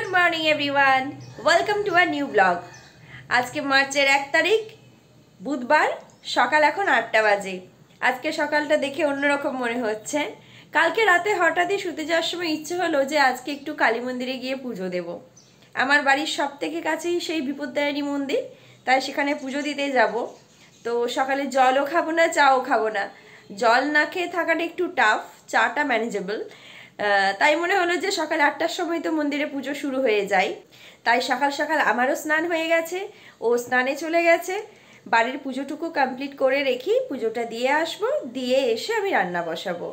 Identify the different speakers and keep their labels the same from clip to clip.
Speaker 1: Good morning everyone, welcome to our new blog. आज के मार्चेर 1 तारीख बुधवार सकाल এখন 8টা বাজে। আজকে সকালটা দেখে অন্যরকম মনে হচ্ছে। কালকে রাতে হঠাৎই শুতে যাওয়ার সময় ইচ্ছে হলো যে আজকে একটু কালী মন্দিরে গিয়ে পুজো দেব। আমার বাড়ির সবথেকে কাছেই সেই বিপত্তারিণী মন্দির, তাই সেখানে পুজো দিতে যাব। তো সকালে জলও খাবো না, চাও খাবো না। জল না খেয়ে থাকাটা একটু টাফ, চাটা ম্যানেজেবল। তাই মনে হলো যে সকাল 8টার সময় তো মন্দিরে পুজো শুরু হয়ে যায়, তাই সকাল সকাল আমারও স্নান হয়ে গেছে, ও স্নানে চলে গেছে। বাড়ির পুজোটুকু কমপ্লিট করে রেখি, পুজোটা দিয়ে আসবো, দিয়ে এসে আমি রান্না বসাবো।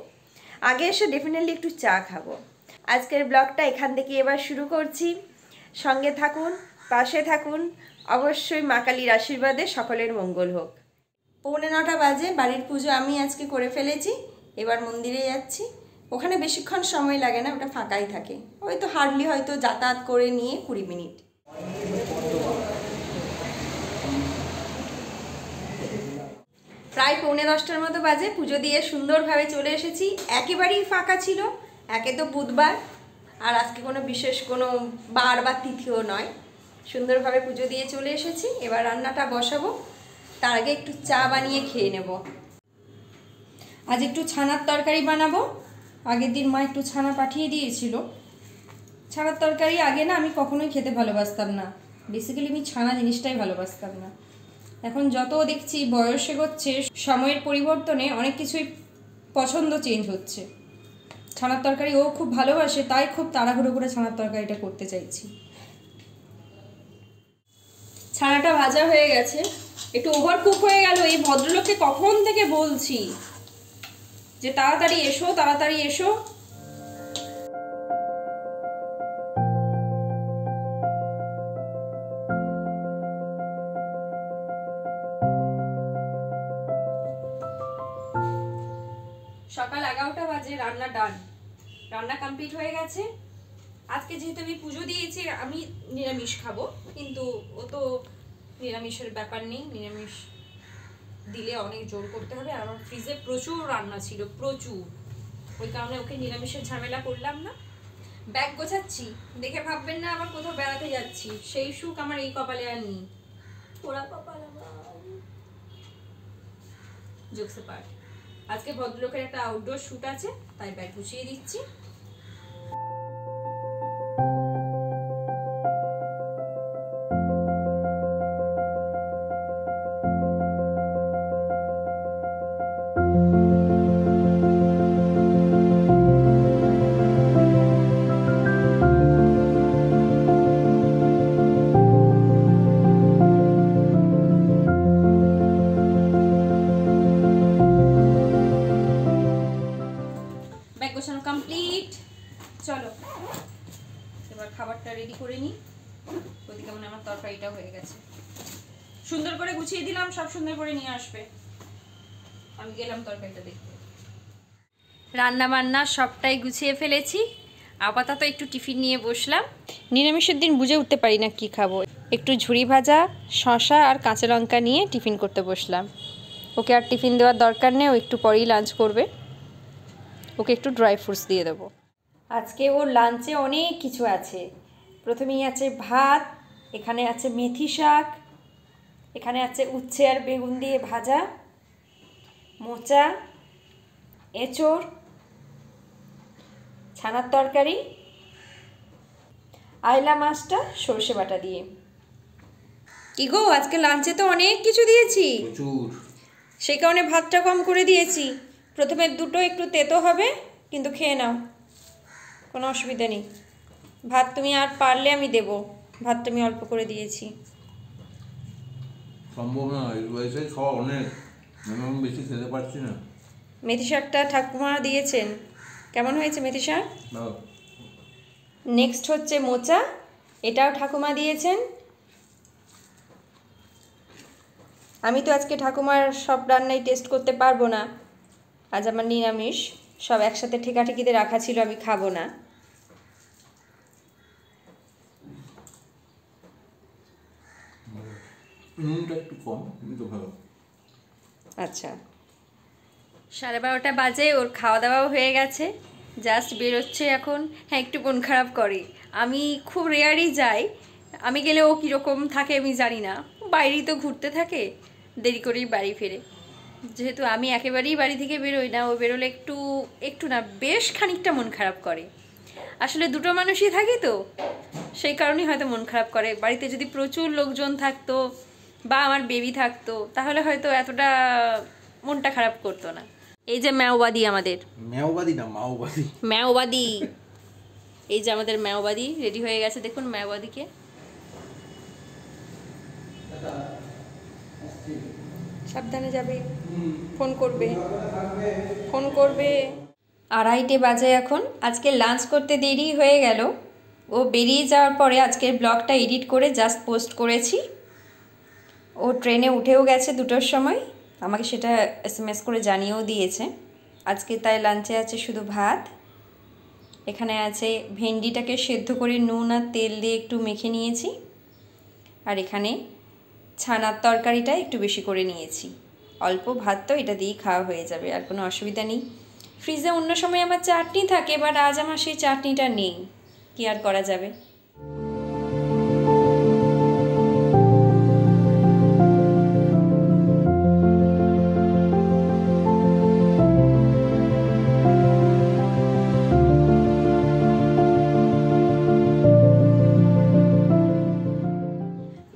Speaker 1: আগে এসে ডেফিনেটলি একটু চা খাবো। আজকের ব্লগটা এখান থেকে এবার শুরু করছি। সঙ্গে থাকুন, পাশে থাকুন। অবশ্যই মা কালীর আশীর্বাদে সকলের মঙ্গল হোক। 8:45 বাজে, বাড়ির পুজো আমি আজকে করে ফেলেছি। এবার মন্দিরে যাচ্ছি। ওখানে বেশিক্ষণ সময় লাগে না, ওটা ফাঁকাই থাকে। ওই তো হার্ডলি হয়তো যাতায়াত করে নিয়ে 20 মিনিট। প্রায় 9:45টার মতো বাজে, পুজো দিয়ে সুন্দরভাবে চলে এসেছি। একেবারেই ফাঁকা ছিল, একে তো বুধবার, আর আজকে কোনো বিশেষ কোনো বার বা তিথিও নয়। সুন্দরভাবে পুজো দিয়ে চলে এসেছি। এবার রান্নাটা বসাবো, তার আগে একটু চা বানিয়ে খেয়ে নেব। আজ একটু ছানার তরকারি বানাবো। আগের দিন মা একটু ছানা পাঠিয়ে দিয়েছিল। ছানার তরকারি আগে না আমি কখনোই খেতে ভালোবাসতাম না, বেসিক্যালি আমি ছানা জিনিসটাই ভালোবাসতাম না। এখন যত দেখছি বয়স এগোচ্ছে, সময়ের পরিবর্তনে অনেক কিছুই পছন্দ চেঞ্জ হচ্ছে। ছানার তরকারি ও খুব ভালোবাসে, তাই খুব তাড়াহুড়ো করে ছানার তরকারিটা করতে চাইছি। ছানাটা ভাজা হয়ে গেছে, একটু ওভার কুক হয়ে গেল। এই ভদ্রলোককে কখন থেকে বলছি যে তাড়াতাড়ি এসো, তাড়াতাড়ি এসো। সকাল 11টা বাজে, রান্না ডান, রান্না কমপ্লিট হয়ে গেছে। আজকে যেহেতু আমি পুজো দিয়েছি, আমি নিরামিষ খাবো, কিন্তু ও তো নিরামিষের ব্যাপার নেই, নিরামিষ দিলে অনেক জোর করতে হবে। আর আমার ফ্রিজে প্রচুর রান্না ছিল, প্রচুর, ওই কারণে ওকে নিরামিষের ঝামেলা করলাম না। ব্যাগ গোছাচ্ছি, দেখে ভাববেন না আবার কোথাও বেড়াতে যাচ্ছি, সেই সুখ আমার এই কপালে আর নেই। ওরা কপাল জোকসে পার্ট। আজকে ভদ্রলোকের একটা আউটডোর শুট আছে, তাই ব্যাগ গুছিয়ে দিচ্ছি। কমপ্লিট, চলো এবার খাবারটা রেডি করে নিই। ওইদিকে মানে আমার তরকারিটাও হয়ে গেছে, সুন্দর করে গুছিয়ে দিলাম, সব সুন্দর করে নিয়ে আসবে। আমি গেলাম তরকারিটা দেখতে। রান্না বান্না সবটাই গুছিয়ে ফেলেছি, আপাতত একটু টিফিন নিয়ে বসলাম। নিরামিষের দিন বুঝে উঠতে পারি না কি খাবো। একটু ঝুড়ি ভাজা, শসা আর কাঁচা লঙ্কা নিয়ে টিফিন করতে বসলাম। ওকে আর টিফিন দেওয়ার দরকার নেই, ও একটু পরেই লাঞ্চ করবে। ওকে একটু ড্রাই ফ্রুটস দিয়ে দেবো। আজকে ওর লাঞ্চে অনেক কিছু আছে। প্রথমেই আছে ভাত, এখানে আছে মেথি শাক, এখানে আছে উচ্ছে আর বেগুন দিয়ে ভাজা, মোচা, এঁচড়, ছানার তরকারি, আইলা মাছটা সর্ষে বাটা দিয়ে। কি গো, আজকে লাঞ্চে তো অনেক কিছু দিয়েছি, সেই কারণে ভাতটা কম করে দিয়েছি। প্রথমে দুটো একটু তেতো হবে, কিন্তু খেয়ে নাও, কোনো অসুবিধা নেই। ভাত তুমি আর পারলে আমি দেব, ভাতটা আমি অল্প করে দিয়েছি।
Speaker 2: সম্ভব না, এসে খাওয়া অনেক, আমি বেশি খেতে পারছি না।
Speaker 1: মেথি শাকটা ঠাকুমা দিয়েছেন, কেমন হয়েছে মেথি শাক? নেক্সট হচ্ছে মোচা, এটাও ঠাকুমা দিয়েছেন। আমি তো আজকে ঠাকুমার সব রান্নাই টেস্ট করতে পারবো না, আজ আমার নিরামিষ, সব একসাথে ঠেকাঠেকিতে রাখা ছিল, আমি খাবো না।
Speaker 2: নুনটা একটু কম, কিন্তু ভালো।
Speaker 1: আচ্ছা, 12:30 বাজে, ওর খাওয়া দাওয়াও হয়ে গেছে। জাস্ট বেরোচ্ছে এখন। হ্যাঁ, একটু মন খারাপ করে। আমি খুব রেয়ারই যাই, আমি গেলে ও কীরকম থাকে আমি জানি না, বাইরেই তো ঘুরতে থাকে, দেরি করেই বাড়ি ফেরে। যেহেতু আমি একেবারেই বাড়ি থেকে বেরোই না, ও বেরোলে একটু একটু না বেশ খানিকটা মন খারাপ করে। আসলে দুটো মানুষই থাকি তো, সেই কারণেই হয়তো মন খারাপ করে। বাড়িতে যদি প্রচুর লোকজন থাকতো বা আমার বেবি থাকতো তাহলে হয়তো এতটা মনটা খারাপ করতো না। এই যে ম্যাওবাদী, আমাদের
Speaker 2: ম্যাওবাদী না মাওবাদী,
Speaker 1: ম্যাওবাদী, এই যে আমাদের ম্যাওবাদী রেডি হয়ে গেছে, দেখুন ম্যাওবাদীকে। সাবধানে যাবে, ফোন করবে, ফোন করবে। 2:30 বাজে এখন। আজকে লাঞ্চ করতে দেরি হয়ে গেল। ও বেরিয়ে যাওয়ার পরে আজকের ব্লগটা এডিট করে জাস্ট পোস্ট করেছি। ও ট্রেনে উঠেও গেছে 2টোর সময়, আমাকে সেটা SMS করে জানিয়েও দিয়েছে। আজকে তাই লাঞ্চে আছে শুধু ভাত, এখানে আছে ভেন্ডিটাকে সেদ্ধ করে নুন আর তেল দিয়ে একটু মেখে নিয়েছি, আর এখানে ছানার তরকারিটা একটু বেশি করে নিয়েছি। অল্প ভাত তো, এটা দিয়েই খাওয়া হয়ে যাবে, আর কোনো অসুবিধা নেই। ফ্রিজে অন্য সময় আমার চাটনি থাকে, বাট আজ আমার সেই চাটনিটা নেই, কি আর করা যাবে।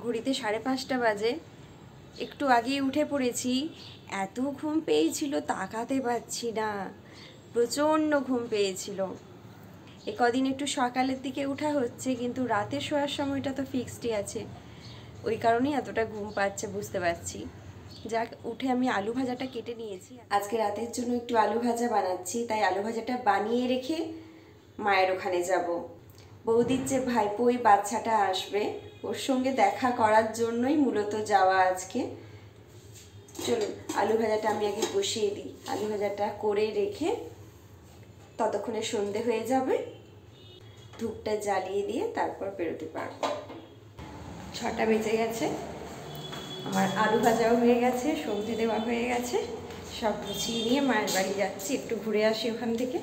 Speaker 1: ঘড়িতে 5:30 বাজে, একটু আগেই উঠে পড়েছি। এত ঘুম পেয়েছিল তাকাতে পারছি না, প্রচণ্ড ঘুম পেয়েছিল। কদিন একটু সকালের দিকে উঠা হচ্ছে, কিন্তু রাতে শোয়ার সময়টা তো ফিক্সডই আছে, ওই কারণেই এতটা ঘুম পাচ্ছে বুঝতে পারছি। যাক, উঠে আমি আলু ভাজাটা কেটে নিয়েছি। আজকে রাতের জন্য একটু আলু ভাজা বানাচ্ছি, তাই আলু ভাজাটা বানিয়ে রেখে মায়ের ওখানে যাব। বৌদির যে ভাইপো, ওই বাচ্চাটা আসবে, ওর সঙ্গে দেখা করার জন্যই মূলত যাওয়া আজকে। চলুন আলু ভাজাটা আমি আগে বসিয়ে দিই, আলু ভাজাটা করে রেখে ততক্ষণে সন্ধে হয়ে যাবে, ধূপটা জ্বালিয়ে দিয়ে তারপর বেরোতে পারবো। 6টা বেজে গেছে, আমার আলু ভাজাও হয়ে গেছে, সন্ধে দেওয়া হয়ে গেছে, সব গুছিয়ে নিয়ে মায়ের বাড়ি যাচ্ছি, একটু ঘুরে আসি ওখান থেকে।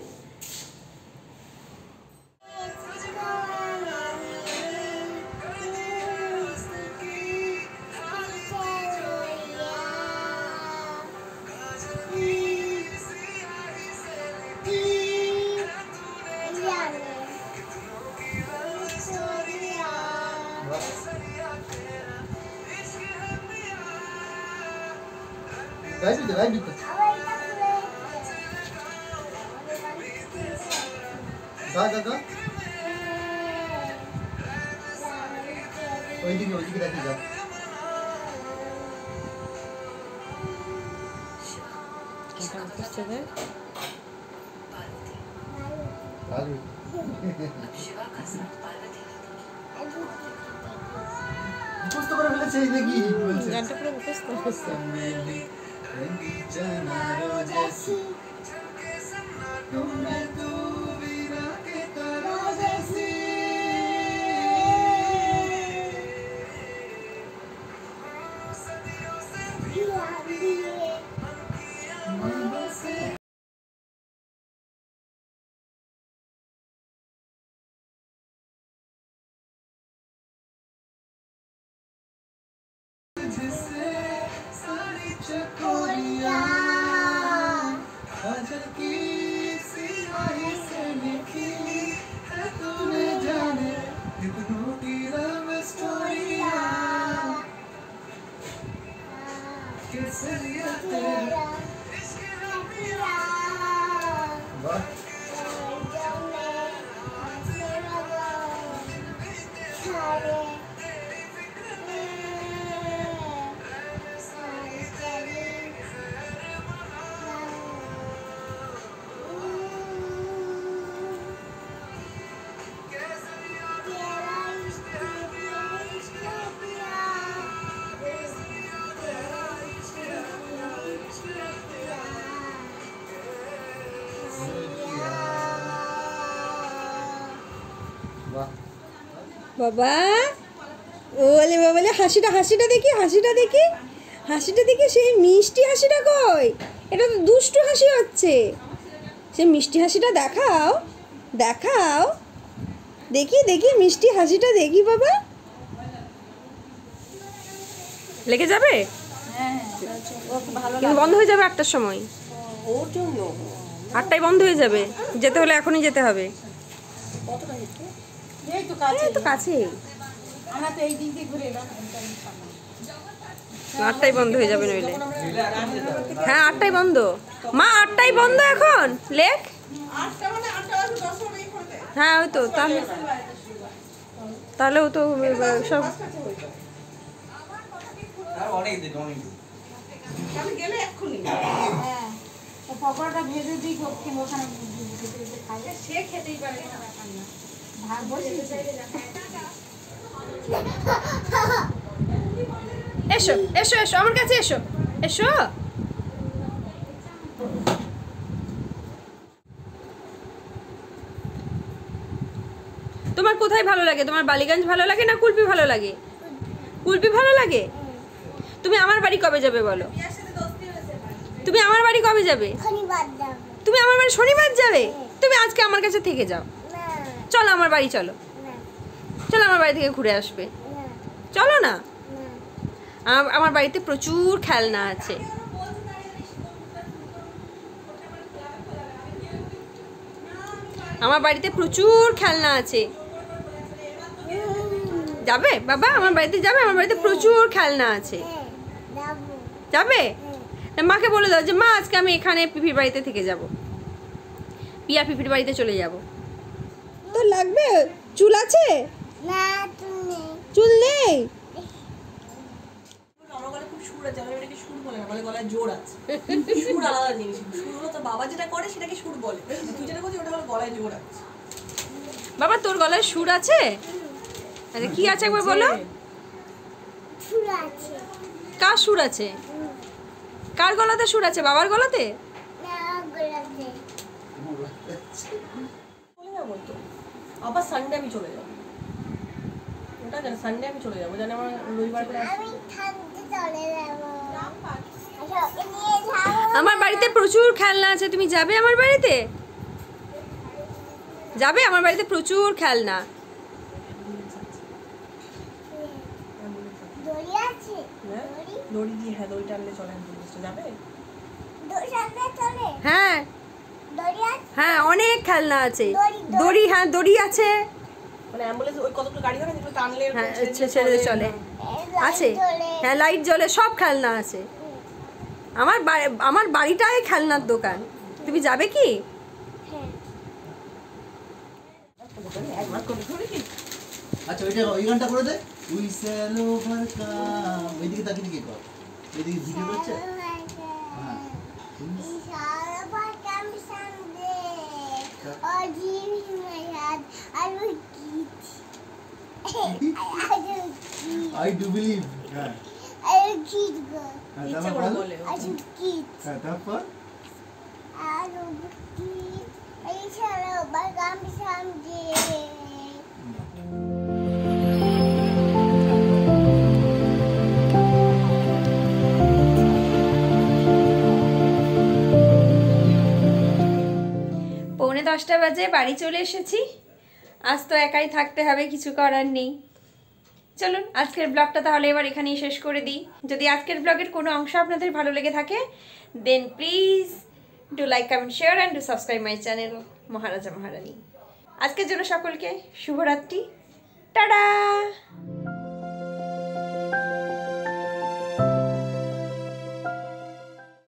Speaker 3: ওইদিকে রাখি যা। মুখস্থ করে ফেলেছে নাকি?
Speaker 1: গানটা পুরো মুখস্থ হচ্ছে। বাবা ওলে বাবালে, হাসিটা দেখি, হাসিটা দেখি, সেই মিষ্টি হাসিটা কই? এটা তো দুষ্টু হাসি হচ্ছে। সে মিষ্টি হাসিটা দেখাও, দেখাও, দেখি দেখি মিষ্টি হাসিটা দেখি বাবা। লেগে যাবে কিন্তু বন্ধ হয়ে যাবে 8টার সময়। 8টায় বন্ধ হয়ে যাবে, যেতে হলে এখনই যেতে হবে। এই তো কাছে, 8টায় বন্ধ হয়ে যাবে নইলে। হ্যাঁ 8টায় বন্ধ মা, 8টায় বন্ধ এখন লেখ। হ্যাঁ ওই তো, তাহলেও তো সব এসো এসো এসো আমার কাছে এসো এসো। তোমার কোথায় ভালো লাগে? তোমার বালিগঞ্জ ভালো লাগে না কুলপি ভালো লাগে? কুলপি ভালো লাগে। তুমি আমার বাড়ি কবে যাবে বলো? তুমি আমার বাড়ি কবে যাবে? তুমি আমার বাড়ি শনিবার যাবে? তুমি আজকে আমার কাছে থেকে যাও, চলো আমার বাড়ি চলো, চলো আমার বাড়ি থেকে ঘুরে আসবে। চলো না, আমার বাড়িতে প্রচুর খেলনা আছে। আমার বাড়িতে প্রচুর খেলনা আছে। যাবে বাবা আমার বাড়িতে? যাবে? আমার বাড়িতে প্রচুর খেলনা আছে। যাবে? মাকে বলে দাও যে মা আজকে আমি এখানে পিপির বাড়িতে থেকে যাব, পিয়া পিপির বাড়িতে চলে যাব। তো লাগবে? চুল আছে?
Speaker 4: না
Speaker 1: চুল নেই।
Speaker 5: আমার গলায় খুব সুর আছে, আমি এটাকে সুর বলে না, বলে গলায় জোর আছে। সুর আলাদা জিনিস, সুর হলো তো বাবা যেটা করে সেটাকে সুর বলে, তুই যেটা করছিস ওটা হলো গলায় জোর আছে।
Speaker 1: বাবা তোর গলায় সুর আছে? আচ্ছা কি আছে একবার বলো।
Speaker 4: ফুল আছে।
Speaker 1: কার সুর আছে? কার গলাতে সুর আছে? বাবার গলাতে?
Speaker 4: না গোলাপে।
Speaker 5: চলে যাবো তো, আবার সানডে আমি চলে যাবো। ওটা জানি সানডে আমি চলে যাবো, জানি আমার রবিবার করে
Speaker 4: আমি থাকতে চলে যাব। আচ্ছা ওকে নিয়ে যাও।
Speaker 1: আমার বাড়িতে প্রচুর খেলনা আছে, তুমি যাবে আমার বাড়িতে? যাবে? আমার বাড়িতে প্রচুর খেলনা।
Speaker 4: দড়ি আছে? দড়ি?
Speaker 5: দড়ি দিয়ে, হ্যাঁ দড়ি টানলে চলে, আমি যাবে।
Speaker 4: দড়ি টানলে চলে?
Speaker 1: হ্যাঁ
Speaker 4: দড়ি আছে?
Speaker 1: হ্যাঁ অনেক খেলনা আছে।
Speaker 4: দড়ি, দড়ি।
Speaker 1: দড়ি, হ্যাঁ দড়ি আছে।
Speaker 5: মানে অ্যাম্বুলেন্স ওই কতগুলো গাড়ি হয় না যেগুলো টানলে
Speaker 1: হ্যাঁ ছেড়ে চলে আছে। হ্যাঁ লাইট জ্বলে, সব খেলনা আছে। আমার বাড়িটাই খেলনার দোকান। তুমি যাবে কি?
Speaker 4: হ্যাঁ।
Speaker 5: একবার করে ধরে কি
Speaker 3: আচ্ছা ওইটা ওই গানটা করে দে। We sell overcome. ওইদিকে তাকিয়ে কি কর? ওইদিকে ভিডিও করছে। হ্যাঁ।
Speaker 4: Ishara bakam someday. Oh, give me my hand. I will eat. I will eat.
Speaker 3: I do believe. হ্যাঁ।
Speaker 4: I will eat good.
Speaker 3: হ্যাঁ,
Speaker 5: ইচ্ছা
Speaker 3: তারপর
Speaker 5: করে
Speaker 3: বল।
Speaker 5: বলে।
Speaker 4: I should eat.
Speaker 3: হ্যাঁ, তারপর
Speaker 4: I will eat. Ishara bakam someday.
Speaker 1: পৌনে 10টা বাজে, বাড়ি চলে এসেছি। আজ তো একাই থাকতে হবে, কিছু করার নেই। চলুন আজকের ব্লগটা তাহলে এবার এখানেই শেষ করে দিই। যদি আজকের ব্লগের কোনো অংশ আপনাদের ভালো লেগে থাকে then please do like comment share and do subscribe my channel মহারাজা মহারানী। আজকের জন্য সকলকে শুভরাত্রি, টাটা।